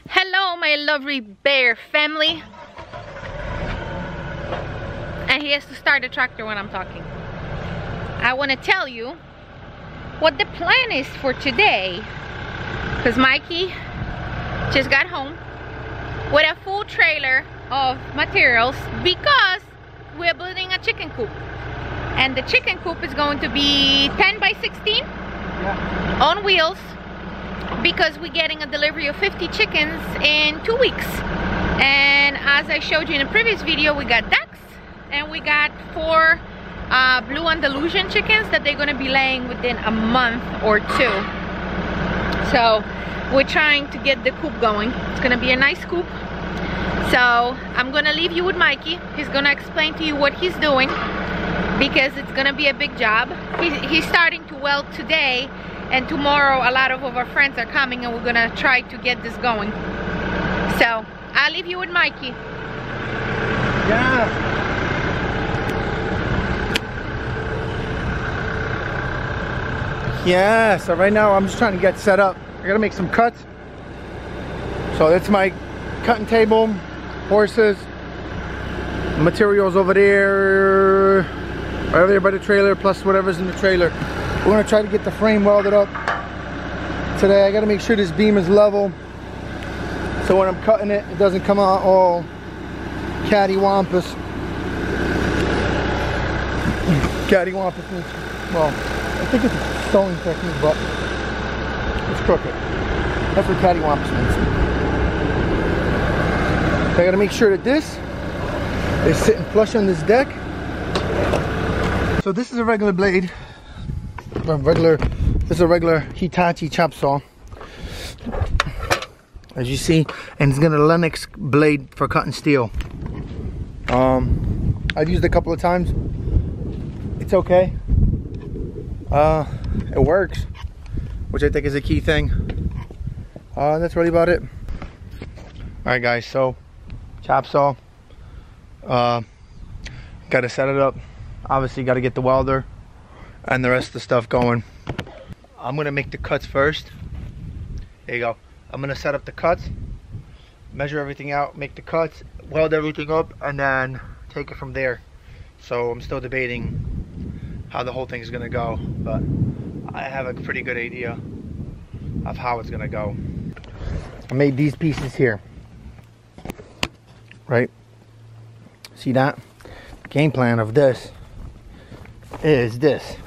Hello, my lovely bear family. And he has to start the tractor when I'm talking. I want to tell you what the plan is for today, because Mikey just got home with a full trailer of materials because we're building a chicken coop, and the chicken coop is going to be 10 by 16 on wheels, because we're getting a delivery of 50 chickens in 2 weeks. And as I showed you in a previous video, we got ducks and we got 4 blue Andalusian chickens that they're going to be laying within a month or 2. So we're trying to get the coop going. It's going to be a nice coop. So I'm going to leave you with Mikey. He's going to explain to you what he's doing, because it's going to be a big job. He's starting to weld today, and tomorrow a lot of our friends are coming and we're going to try to get this going. So I'll leave you with Mikey. Yeah. Yeah, so right now I'm just trying to get set up. I gotta make some cuts. So that's my cutting table, horses, materials over there, right over there by the trailer, plus whatever's in the trailer. We're gonna try to get the frame welded up today. I gotta make sure this beam is level, so when I'm cutting it, it doesn't come out all cattywampus. Cattywampus means, well, I think it's a sewing technique, but it's crooked. That's what cattywampus means. So I gotta make sure that this is sitting flush on this deck. So this is a regular blade. This is a regular Hitachi chop saw, as you see, and it's got a Lennox blade for cutting steel. I've used it a couple of times. It's okay. It works, which I think is a key thing. That's really about it. Alright guys, so chop saw, gotta set it up. Obviously gotta get the welder and the rest of the stuff going. I'm gonna make the cuts first. There you go. I'm gonna set up the cuts, measure everything out, make the cuts, weld everything up, and then take it from there. So I'm still debating how the whole thing is gonna go, but I have a pretty good idea of how it's gonna go. I made these pieces here, right? See that? The game plan of this is this.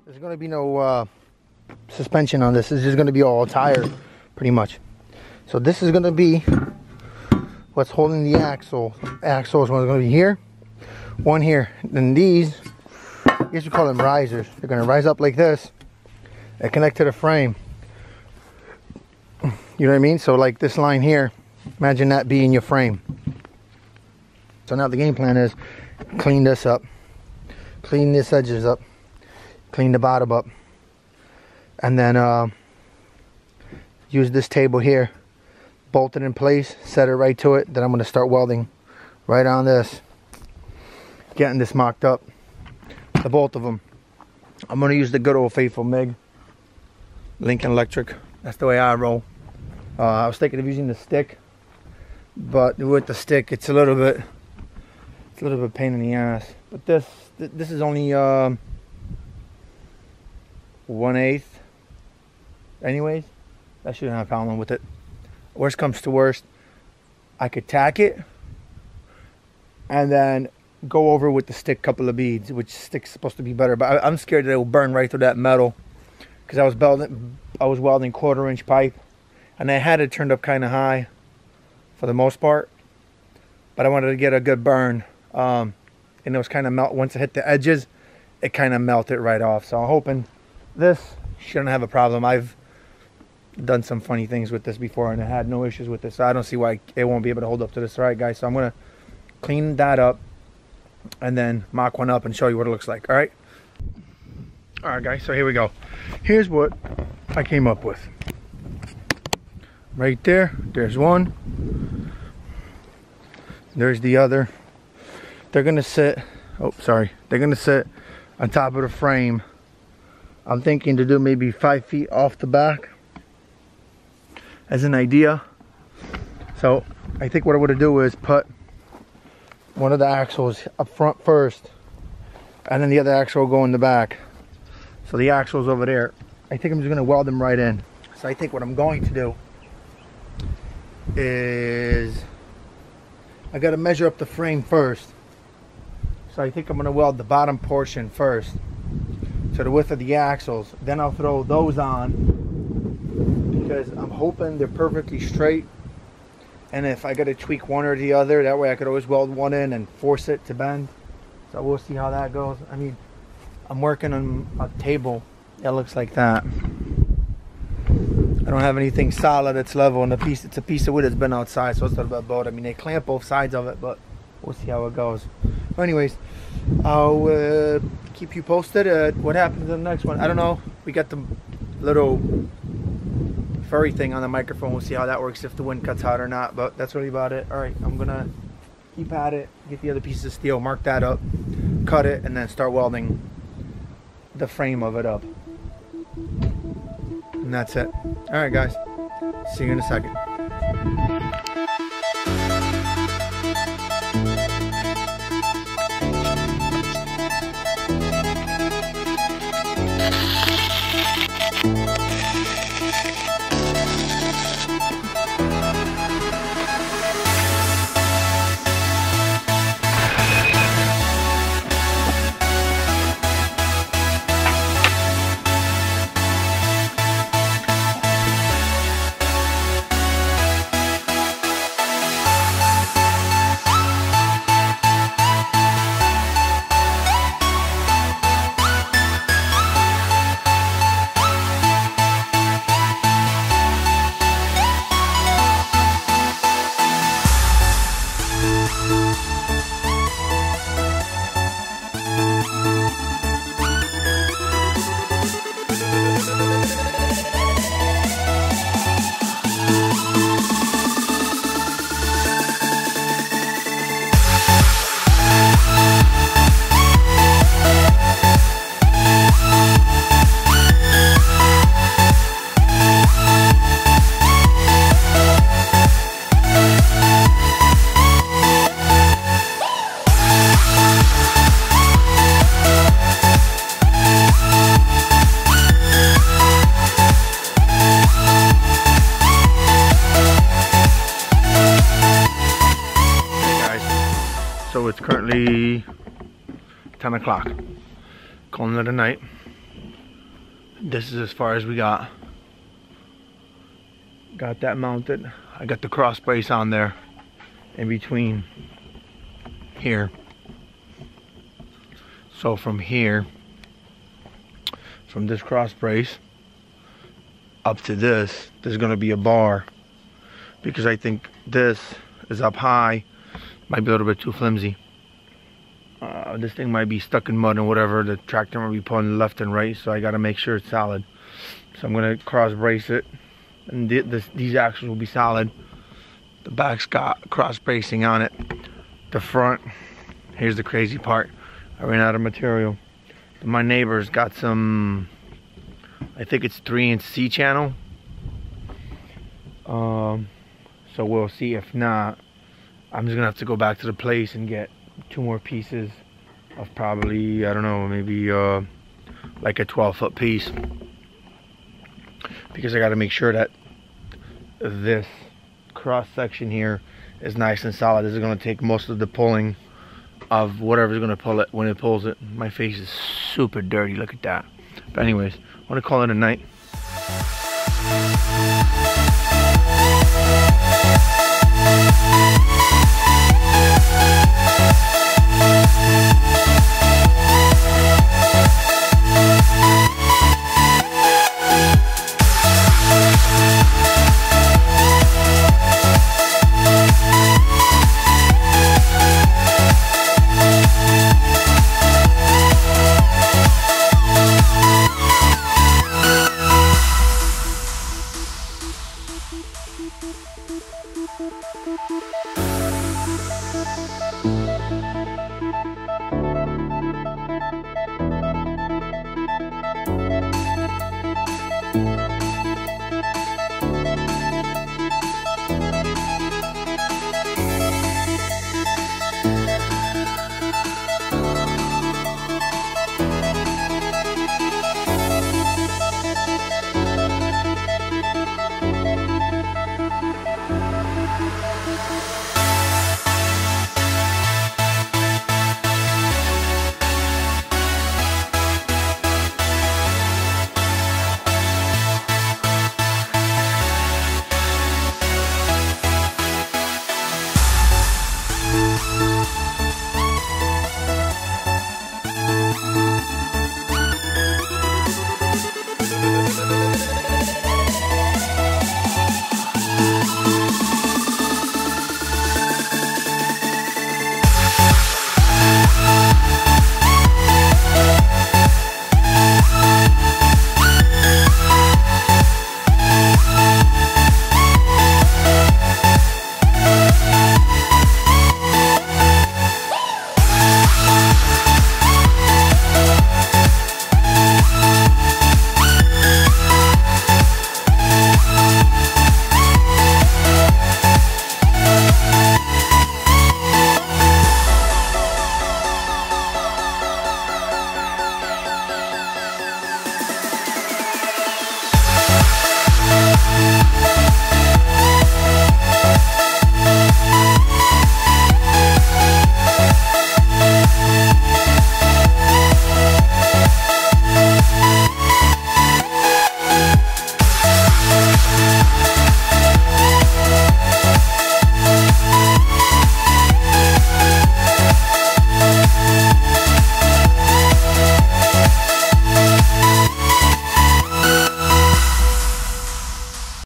There's gonna be no suspension on this. It's just gonna be all tire, pretty much. So this is gonna be what's holding the axle. Axle is gonna be here, one here. Then these, I guess you call them risers. They're gonna rise up like this and connect to the frame. You know what I mean? So like this line here, imagine that being your frame. So now the game plan is clean this up, clean this edges up, clean the bottom up, and then use this table here, bolt it in place, set it right to it. Then I'm going to start welding right on this, getting this mocked up, the both of them. I'm going to use the good old faithful MIG, Lincoln Electric. That's the way I roll. I was thinking of using the stick, but with the stick it's a little bit pain in the ass. But this is only 1/8. Anyways, I shouldn't have a problem with it. Worst comes to worst, I could tack it and then go over with the stick a couple of beads, which stick's supposed to be better, but I'm scared that it will burn right through that metal, because I was welding 1/4-inch pipe, and I had it turned up kind of high for the most part, but I wanted to get a good burn, and it was kind of melt. Once it hit the edges, it kind of melted right off. So I'm hoping this shouldn't have a problem. I've done some funny things with this before and I had no issues with this, so I don't see why it won't be able to hold up to this. All right guys, so I'm gonna clean that up and then mock one up and show you what it looks like. All right guys, so here we go. Here's what I came up with. Right there, there's one, there's the other. They're gonna sit, they're gonna sit on top of the frame. I'm thinking to do maybe 5 feet off the back as an idea, So I think what I'm gonna do is put one of the axles up front first, and then the other axle will go in the back. So the axle's over there. I think I'm just gonna weld them right in. So I think what I'm going to do is I gotta measure up the frame first. So I think I'm gonna weld the bottom portion first to the width of the axles. Then I'll throw those on because I'm hoping they're perfectly straight. And if I gotta tweak one or the other, that way I could always weld one in and force it to bend. So we'll see how that goes. I mean, I'm working on a table that looks like that. I don't have anything solid that's level, and it's a piece of wood that's been outside, so it's a little bit both. I mean, they clamp both sides of it, but we'll see how it goes. But anyways, I'll keep you posted. What happens in the next one, I don't know. We got the little furry thing on the microphone. We'll see how that works, if the wind cuts out or not, but that's really about it. All right, I'm gonna keep at it, get the other pieces of steel, mark that up, cut it, and then start welding the frame of it up. And that's it. All right, guys, see you in a second. So it's currently 10 o'clock. Calling it a night. This is as far as we got. Got that mounted. I got the cross brace on there in between here. So from here, from this cross brace up to this, there's gonna be a bar, because I think this is up high. Might be a little bit too flimsy. This thing might be stuck in mud and whatever. The tractor might be pulling left and right, so I got to make sure it's solid. So I'm going to cross brace it, and these axles will be solid. The back's got cross bracing on it. The front, here's the crazy part. I ran out of material. My neighbor's got some, I think it's 3-inch C-channel. So we'll see. If not, I'm just gonna have to go back to the place and get 2 more pieces of probably, I don't know, maybe like a 12-foot piece, because I got to make sure that this cross section here is nice and solid. This is going to take most of the pulling of whatever's going to pull it when it pulls it. My face is super dirty, look at that. But anyways, I want to call it a night.